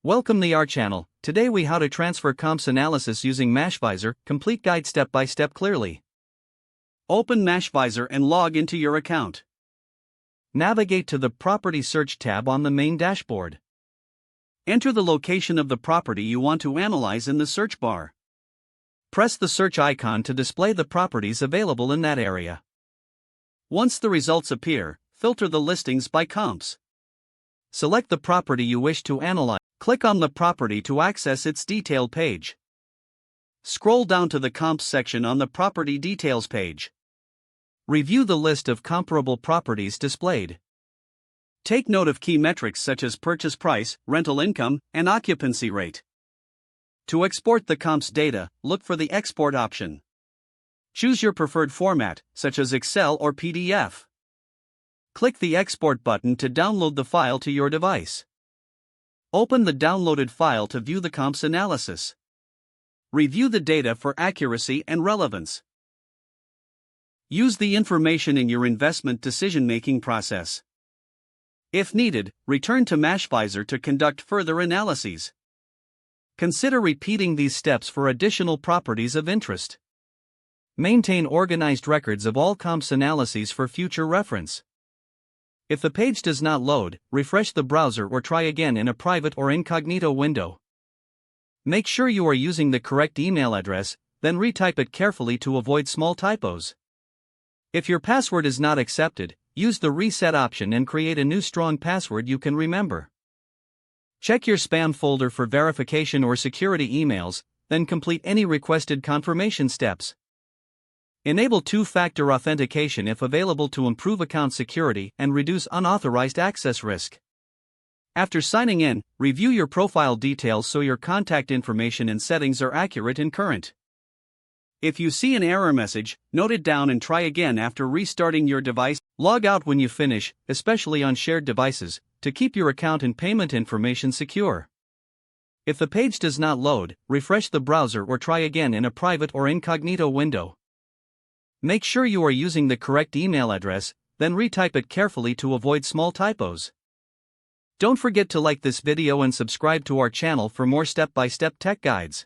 Welcome to our channel. Today we how to transfer comps analysis using Mashvisor, complete guide step by step clearly. Open Mashvisor and log into your account. Navigate to the Property Search tab on the main dashboard. Enter the location of the property you want to analyze in the search bar. Press the search icon to display the properties available in that area. Once the results appear, filter the listings by comps. Select the property you wish to analyze. Click on the property to access its detailed page. Scroll down to the comps section on the property details page. Review the list of comparable properties displayed. Take note of key metrics such as purchase price, rental income, and occupancy rate. To export the comps data, look for the export option. Choose your preferred format, such as Excel or PDF. Click the export button to download the file to your device. Open the downloaded file to view the comps analysis. Review the data for accuracy and relevance. Use the information in your investment decision-making process. If needed, return to Mashvisor to conduct further analyses. Consider repeating these steps for additional properties of interest. Maintain organized records of all comps analyses for future reference. If the page does not load, refresh the browser or try again in a private or incognito window. Make sure you are using the correct email address, then retype it carefully to avoid small typos. If your password is not accepted, use the reset option and create a new strong password you can remember. Check your spam folder for verification or security emails, then complete any requested confirmation steps. Enable two-factor authentication if available to improve account security and reduce unauthorized access risk. After signing in, review your profile details so your contact information and settings are accurate and current. If you see an error message, note it down and try again after restarting your device. Log out when you finish, especially on shared devices, to keep your account and payment information secure. If the page does not load, refresh the browser or try again in a private or incognito window. Make sure you are using the correct email address, then retype it carefully to avoid small typos. Don't forget to like this video and subscribe to our channel for more step-by-step tech guides.